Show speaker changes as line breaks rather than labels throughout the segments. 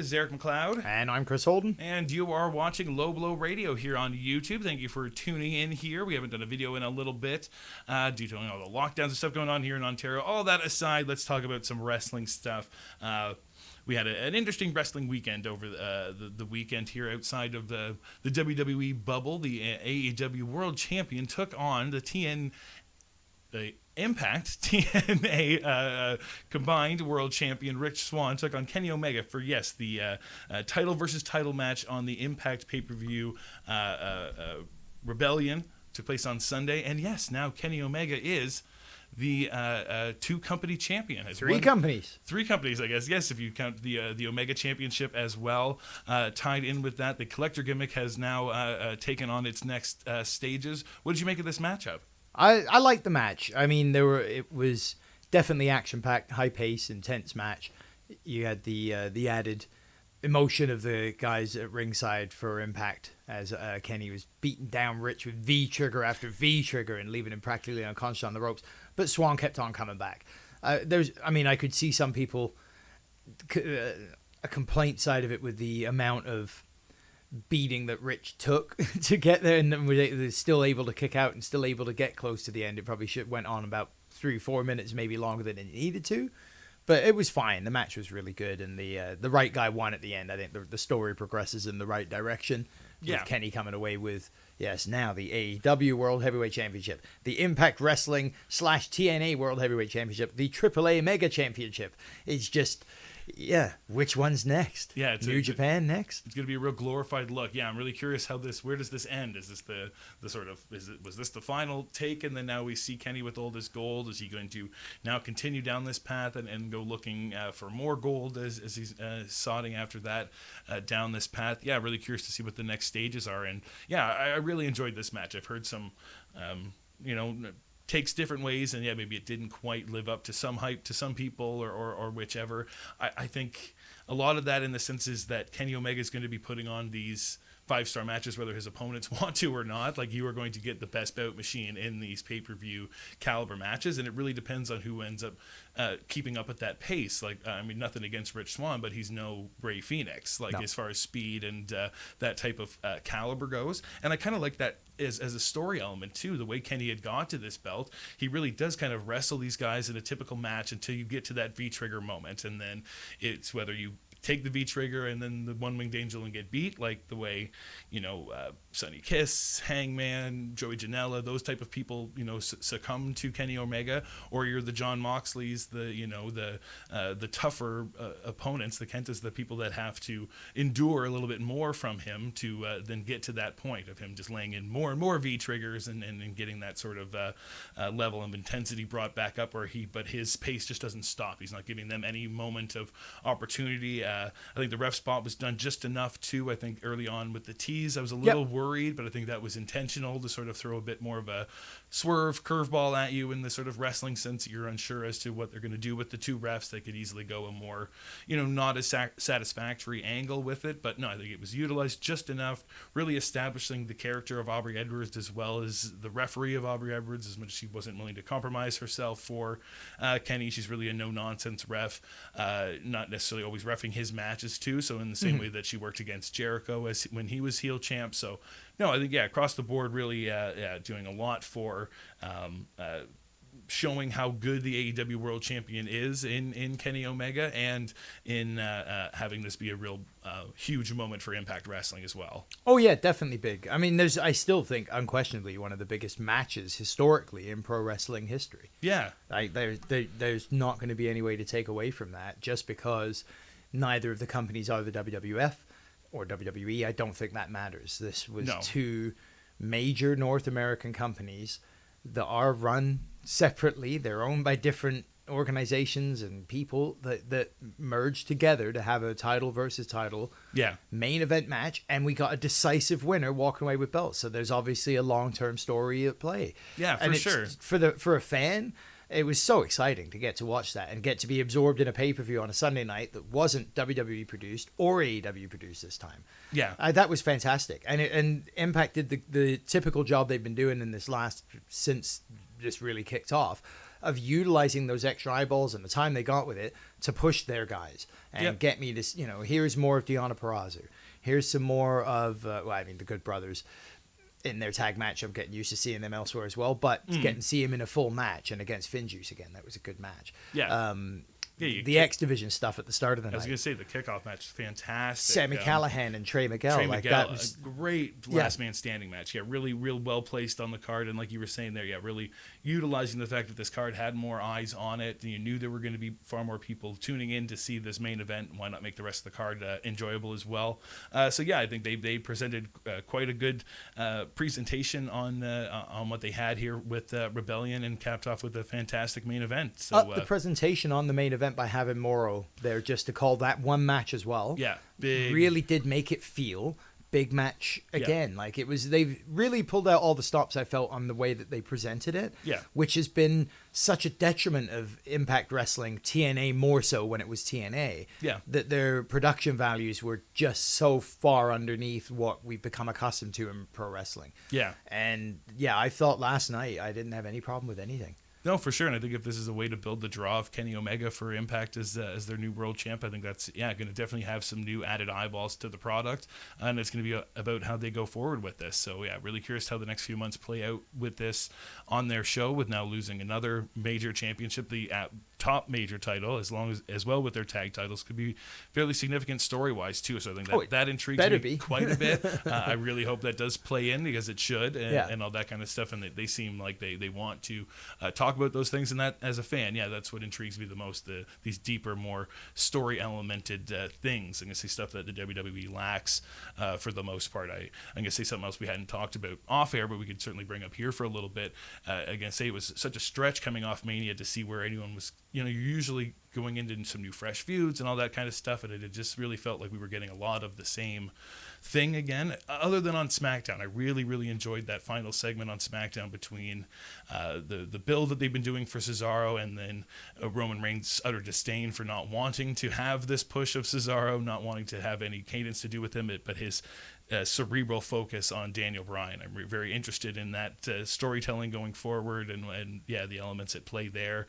This is Eric McLeod.
And I'm Chris Holden.
And you are watching LowBlowRadio here on YouTube. Thank you for tuning in here. We haven't done a video in a little bit due to all the lockdowns and stuff going on here in Ontario. All that aside, let's talk about some wrestling stuff. We had an interesting wrestling weekend over the weekend here outside of the WWE bubble. The AEW World Champion took on the Impact TNA combined world champion Rich Swann took on Kenny Omega for, yes, the title versus title match on the Impact pay-per-view Rebellion. Took place on Sunday. And, yes, now Kenny Omega is the two-company champion.
Three companies, I
guess. Yes, if you count the Omega Championship as well. Tied in with that, the collector gimmick has now taken on its next stages. What did you make of this matchup?
I liked the match. I mean, it was definitely action-packed, high-paced, intense match. You had the added emotion of the guys at ringside for Impact as Kenny was beating down Rich with V-trigger after V-trigger and leaving him practically unconscious on the ropes. But Swann kept on coming back. I could see some people, a complaint side of it with the amount of beating that Rich took to get there, and then they're still able to kick out and still able to get close to the end. It probably went on about 3-4 minutes, maybe longer than it needed to, but it was fine. The match was really good, and the right guy won at the end. I think the story progresses in the right direction.
Yeah.
With Kenny coming away with, yes, now the AEW World Heavyweight Championship, the Impact Wrestling / TNA World Heavyweight Championship, the AAA Mega Championship. It's just, yeah, which one's next?
Yeah,
New Japan next.
It's going to be a real glorified look. Yeah, I'm really curious where does this end? Is this the sort of, was this the final take, and then now we see Kenny with all this gold? Is he going to now continue down this path and go looking for more gold as he's sodding after that down this path? Yeah, really curious to see what the next stages are. And yeah, I really enjoyed this match. I've heard some, takes different ways, and yeah, maybe it didn't quite live up to some hype to some people or whichever. I think a lot of that in the sense is that Kenny Omega is going to be putting on these 5-star matches whether his opponents want to or not. Like, you are going to get the best bout machine in these pay-per-view caliber matches, and it really depends on who ends up keeping up at that pace. Like, nothing against Rich Swann, but he's no Rey Fenix, as far as speed and that type of caliber goes. And I kind of like that as a story element too. The way Kenny had got to this belt, he really does kind of wrestle these guys in a typical match until you get to that V-trigger moment, and then it's whether you take the V-trigger and then the one-winged angel and get beat, like the way, Sonny Kiss, Hangman, Joey Janela, those type of people, succumb to Kenny Omega, or you're the John Moxleys, the tougher opponents, the Kentas, the people that have to endure a little bit more from him to then get to that point of him just laying in more and more V-triggers and getting that sort of level of intensity brought back up but his pace just doesn't stop. He's not giving them any moment of opportunity. I think the ref spot was done just enough too. I think early on with the tease, I was a little worried, but I think that was intentional to sort of throw a bit more of a swerve curveball at you in the sort of wrestling sense. You're unsure as to what they're going to do with the two refs. They could easily go a more, not as satisfactory angle with it. But no, I think it was utilized just enough, really establishing the character of Aubrey Edwards as well as the referee of Aubrey Edwards, as much as she wasn't willing to compromise herself for Kenny. She's really a no-nonsense ref, not necessarily always reffing his matches too, so in the same way that she worked against Jericho when he was heel champ. So no, I think across the board really doing a lot for showing how good the AEW World Champion is in Kenny Omega, and in having this be a real huge moment for Impact Wrestling as well.
Oh yeah, definitely big. I mean, I still think unquestionably one of the biggest matches historically in pro wrestling history.
Yeah,
there's not going to be any way to take away from that, just because neither of the companies are the WWF or WWE. I don't think that matters. This was two major North American companies that are run separately. They're owned by different organizations and people that merged together to have a title versus title main event match, and we got a decisive winner walking away with belts. So there's obviously a long-term story at play.
Yeah, for sure.
For a fan, it was so exciting to get to watch that and get to be absorbed in a pay-per-view on a Sunday night that wasn't WWE produced or AEW produced this time.
Yeah.
That was fantastic. And Impact did the typical job they've been doing in this since this really kicked off, of utilizing those extra eyeballs and the time they got with it to push their guys and get me to, here's more of Deonna Purrazzo. Here's some more of, the Good Brothers in their tag match. I'm getting used to seeing them elsewhere as well, but getting to see him in a full match and against Finjuice again, that was a good match.
Yeah.
The X Division stuff at the start of the night.
I was going to say the kickoff match is fantastic.
Sammy Callahan and Trey Miguel.
That was a great last man standing match. Yeah, really, real well placed on the card. And like you were saying there, really utilizing the fact that this card had more eyes on it. And you knew there were going to be far more people tuning in to see this main event. Why not make the rest of the card enjoyable as well? I think they presented quite a good presentation on what they had here with Rebellion, and capped off with a fantastic main event. So
the presentation on the main event by having Morrow there just to call that one match as well.
Yeah, big.
Really did make it feel big match again. Like it was, they've really pulled out all the stops I felt on the way that they presented it.
Yeah.
Which has been such a detriment of Impact Wrestling, TNA more so when it was TNA.
Yeah.
That their production values were just so far underneath what we've become accustomed to in pro wrestling.
Yeah.
And I thought last night I didn't have any problem with anything.
No, for sure. And I think if this is a way to build the draw of Kenny Omega for Impact as their new world champ, I think that's, going to definitely have some new added eyeballs to the product. And it's going to be about how they go forward with this. So, really curious how the next few months play out with this on their show, with now losing another major championship, the top major title, as well with their tag titles, could be fairly significant story-wise, too. So I think that intrigues me quite a bit. I really hope that does play in, because it should, and all that kind of stuff. And they seem like they want to talk about those things, and that, as a fan, that's what intrigues me the most, these deeper, more story elemented things. I'm gonna say stuff that the WWE lacks for the most part. I'm gonna say something else we hadn't talked about off air, but we could certainly bring up here for a little bit. I'm gonna say it was such a stretch coming off Mania to see where anyone was, you're usually going into some new fresh feuds and all that kind of stuff, and it just really felt like we were getting a lot of the same thing again, other than on SmackDown. I really, really enjoyed that final segment on SmackDown between the build that they've been doing for Cesaro, and then Roman Reigns' utter disdain for not wanting to have this push of Cesaro, not wanting to have any cadence to do with him, but his cerebral focus on Daniel Bryan. I'm very interested in that storytelling going forward, and the elements at play there.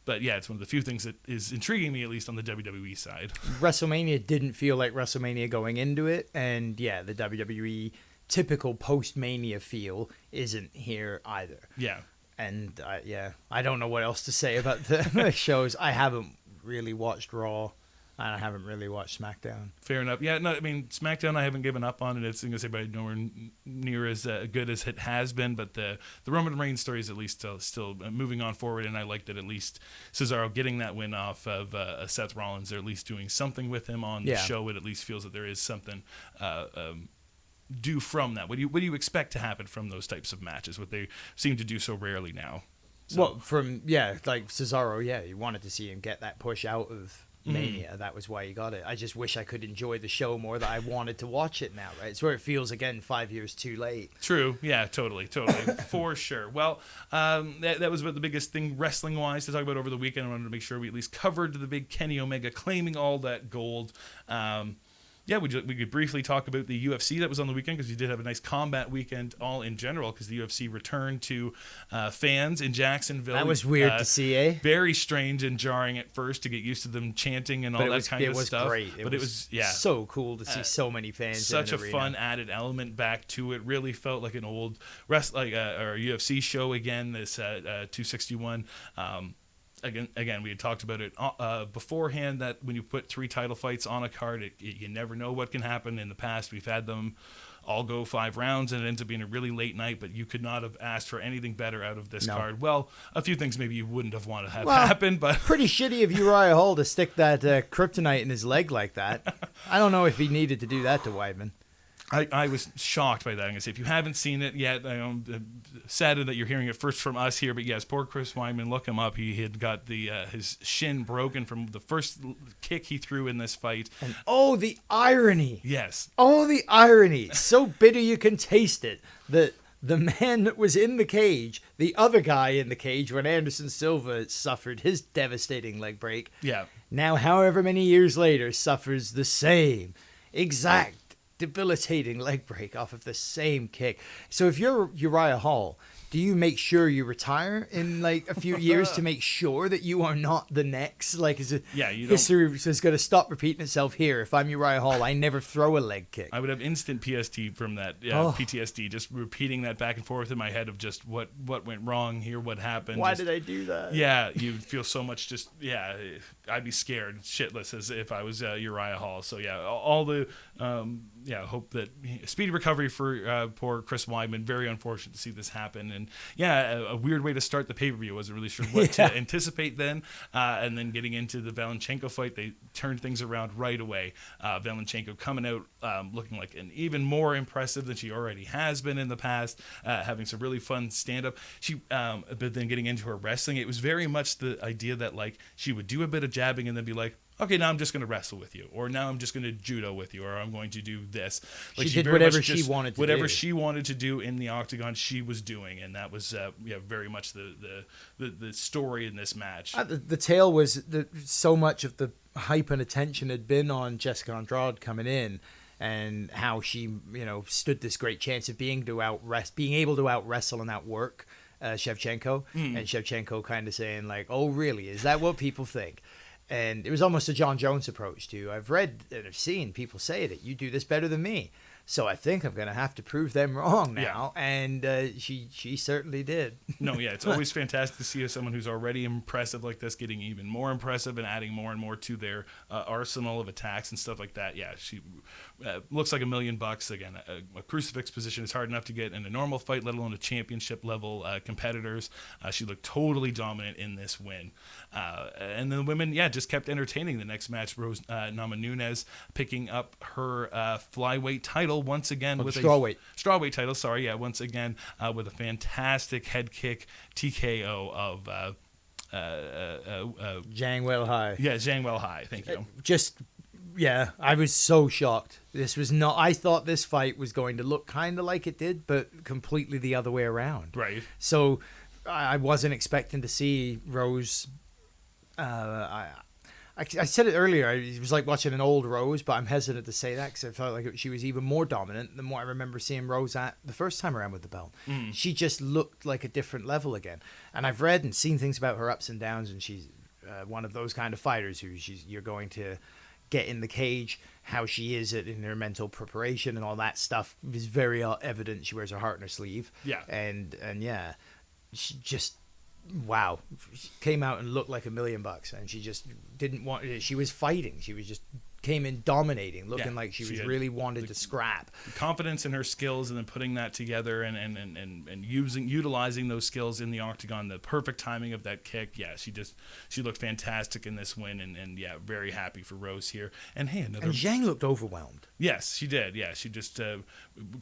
But it's one of the few things that is intriguing me, at least on the WWE side.
WrestleMania didn't feel like WrestleMania going into it, and the WWE typical post-Mania feel isn't here either. Yeah. And I don't know what else to say about the shows. I haven't really watched Raw, and I haven't really watched SmackDown.
Fair enough. Yeah, no, I mean, SmackDown I haven't given up on it. It's going to say by nowhere near as good as it has been, but the Roman Reigns story is at least still moving on forward, and I like that at least Cesaro getting that win off of Seth Rollins. They're at least doing something with him on the show. It at least feels that there is something due from that. What do you expect to happen from those types of matches, what they seem to do so rarely now? So.
Well, like Cesaro, you wanted to see him get that push out of Mania. That was why he got it. I just wish I could enjoy the show more, that I wanted to watch it now, right? It's where it feels, again, 5 years too late.
True. Yeah, totally. For sure. Well, that was about the biggest thing wrestling-wise to talk about over the weekend. I wanted to make sure we at least covered the big Kenny Omega claiming all that gold. We could briefly talk about the UFC that was on the weekend, because you did have a nice combat weekend all in general, because the UFC returned to fans in Jacksonville.
That was weird to see, eh?
Very strange and jarring at first to get used to them chanting and all that kind of stuff.
Great. It was so cool to see so many fans.
Such
in
a
arena.
Fun added element back to it. Really felt like an old or UFC show again. This 261. Again, we had talked about it beforehand, that when you put 3 title fights on a card, you never know what can happen. In the past, we've had them all go 5 rounds, and it ends up being a really late night, but you could not have asked for anything better out of this card. Well, a few things maybe you wouldn't have wanted to have happen, but...
Pretty shitty of Uriah Hall to stick that kryptonite in his leg like that. I don't know if he needed to do that to Weidman.
I was shocked by that. I'm going to say, if you haven't seen it yet, I'm saddened that you're hearing it first from us here. But yes, poor Chris Weidman, look him up. He had got his shin broken from the first kick he threw in this fight.
And the irony.
Yes.
Oh, the irony. So bitter you can taste it. The man that was in the cage, the other guy in the cage when Anderson Silva suffered his devastating leg break.
Yeah.
Now, however many years later, suffers the same exact debilitating leg break off of the same kick. So if you're Uriah Hall, do you make sure you retire in like a few years to make sure that you are not the next? Like, is it history is going to stop repeating itself here? If I'm Uriah Hall, I never throw a leg kick.
I would have instant PST from that. PTSD, just repeating that back and forth in my head of just what went wrong here, what happened.
Why did I do that?
Yeah, you feel so much I'd be scared shitless as if I was Uriah Hall. So yeah, all the hope that speedy recovery for poor Chris Weidman. Very unfortunate to see this happen. And a weird way to start the pay-per-view. Wasn't really sure what to anticipate then. And then getting into the Valenchenko fight, they turned things around right away. Valenchenko coming out looking like an even more impressive than she already has been in the past, having some really fun stand-up. But then getting into her wrestling, it was very much the idea that like she would do a bit of jabbing and then be like, okay, now I'm just going to wrestle with you, or now I'm just going to judo with you, or I'm going to do this. Like
she did whatever she wanted to do.
Whatever she wanted to do in the octagon, she was doing, and that was very much the story in this match.
The tale was so much of the hype and attention had been on Jessica Andrade coming in, and how she stood this great chance of being able to out wrestle and outwork Shevchenko, and Shevchenko kind of saying like, "Oh, really? Is that what people think?" And it was almost a John Jones approach to, I've read and I've seen people say that you do this better than me. So I think I'm going to have to prove them wrong now. Yeah. And she certainly did.
No, yeah, it's always fantastic to see someone who's already impressive like this getting even more impressive and adding more and more to their arsenal of attacks and stuff like that. Yeah, she looks like $1 million. Again, a crucifix position is hard enough to get in a normal fight, let alone a championship level competitors. She looked totally dominant in this win. And the women, just kept entertaining. The next match, Rose Namajunas picking up her flyweight title once again with strawweight title. Sorry, once again with a fantastic head kick TKO of
Zhang Weihai.
Yeah, Zhang Weihai. Thank you.
I was so shocked. This was not. I thought this fight was going to look kind of like it did, but completely the other way around.
Right.
So I wasn't expecting to see Rose. I said it earlier. It was like watching an old Rose, but I'm hesitant to say that because I felt like she was even more dominant than what I remember seeing Rose at the first time around with the belt. She just looked like a different level again. And I've read and seen things about her ups and downs, and she's one of those kind of fighters who you're going to get in the cage. How she is in her mental preparation and all that stuff is very evident. She wears her heart on her sleeve.
Yeah.
And she just. Wow, she came out and looked like $1 million, and she just didn't want. She was fighting. She was just came in dominating, looking like she was really wanted to scrap.
Confidence in her skills, and then putting that together and utilizing those skills in the octagon. The perfect timing of that kick. Yeah, she looked fantastic in this win, and very happy for Rose here. And hey,
and Zhang looked overwhelmed.
Yes, she did. Yeah, she just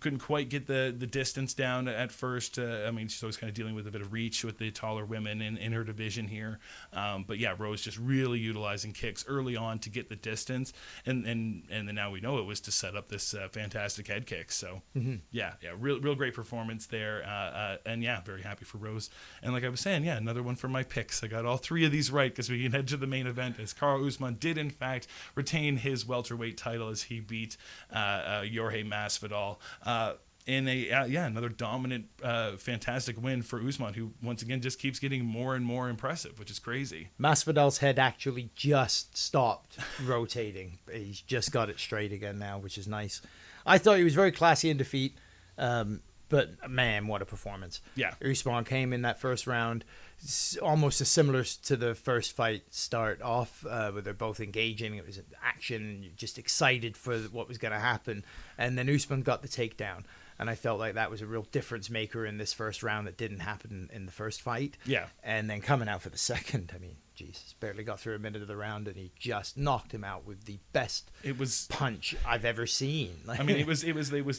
couldn't quite get the distance down at first. She's always kind of dealing with a bit of reach with the taller women in her division here. But Rose just really utilizing kicks early on to get the distance. And then now we know it was to set up this fantastic head kick. So real great performance there. And very happy for Rose. And like I was saying, another one for my picks. I got all three of these right because we can head to the main event as Karo Usman did in fact retain his welterweight title as he beat Jorge Masvidal. In another dominant, fantastic win for Usman, who once again just keeps getting more and more impressive, which is crazy.
Masvidal's head actually just stopped rotating. He's just got it straight again now, which is nice. I thought he was very classy in defeat, but man, what a performance.
Yeah.
Usman came in that first round almost as similar to the first fight start off, where they're both engaging. It was action, just excited for what was going to happen. And then Usman got the takedown. And I felt like that was a real difference maker in this first round that didn't happen in the first fight.
Yeah.
And then coming out for the second, Jesus, barely got through a minute of the round, and he just knocked him out with the best punch I've ever seen.
It was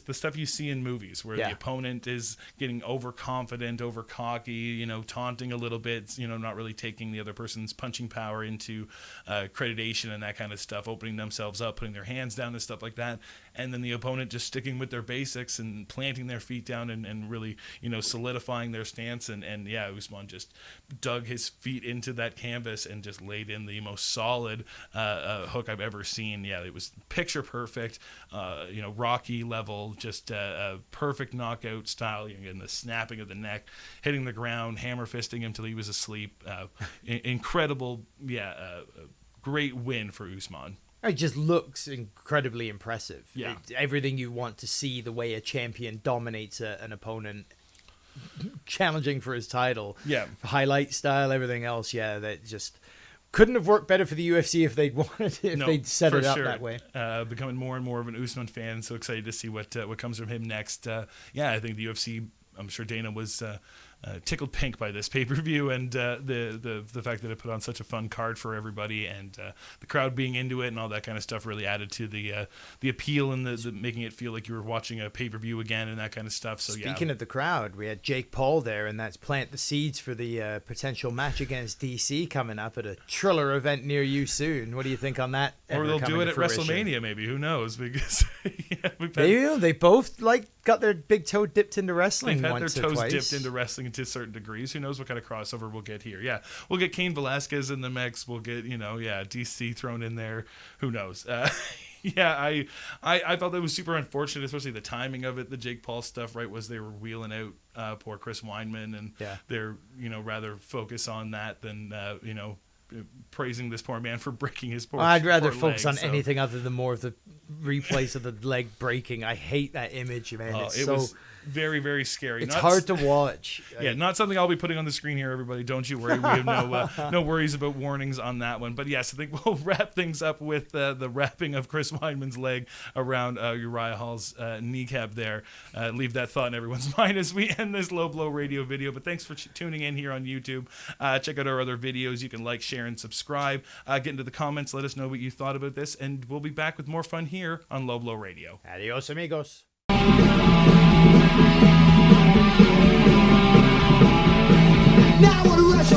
the stuff you see in movies where the opponent is getting overconfident, over cocky, taunting a little bit, not really taking the other person's punching power into accreditation and that kind of stuff, opening themselves up, putting their hands down and stuff like that. and then the opponent just sticking with their basics and planting their feet down and really, solidifying their stance. And yeah, Usman just dug his feet into that canvas and just laid in the most solid hook I've ever seen. Yeah, it was picture perfect, Rocky level, just perfect knockout style, and the snapping of the neck, hitting the ground, hammer fisting him till he was asleep. Incredible, great win for Usman.
It just looks incredibly impressive.
Yeah.
Everything you want to see, the way a champion dominates an opponent, challenging for his title.
Yeah.
Highlight style, everything else. Yeah, that just couldn't have worked better for the UFC if they'd wanted it, if they'd set it up that way.
Becoming more and more of an Usman fan. So excited to see what comes from him next. I think the UFC, I'm sure Dana was tickled pink by this pay-per-view and the fact that it put on such a fun card for everybody, and the crowd being into it and all that kind of stuff really added to the appeal and the making it feel like you were watching a pay-per-view again and that kind of stuff. So
Speaking of the crowd, we had Jake Paul there, and that's plant the seeds for the potential match against DC coming up at a Triller event near you soon. What do you think on that?
Or they'll do it at WrestleMania, maybe. Who knows? Because
they both got their big toe dipped into wrestling.
They've had
once
their
or
toes
twice.
dipped into wrestling to certain degrees. Who knows what kind of crossover we'll get here? Yeah, we'll get Cain Velasquez in the mix. We'll get DC thrown in there. Who knows? I felt that was super unfortunate, especially the timing of it. The Jake Paul stuff, right, was they were wheeling out poor Chris Weinman, and they're rather focus on that than praising this poor man for breaking his poor.
I'd rather
poor
focus
leg,
on
so.
anything other than more of the replays of the leg breaking. I hate that image, man.
It was very, very scary.
It's hard to watch.
Yeah, not something I'll be putting on the screen here, everybody. Don't you worry. We have no worries about warnings on that one. But yes, I think we'll wrap things up with the wrapping of Chris Weinman's leg around Uriah Hall's kneecap there. Leave that thought in everyone's mind as we end this Low Blow Radio video. But thanks for tuning in here on YouTube. Check out our other videos. You can like, share, and subscribe. Get into the comments. Let us know what you thought about this. And we'll be back with more fun here on Low Blow Radio.
Adios, amigos.
Now we're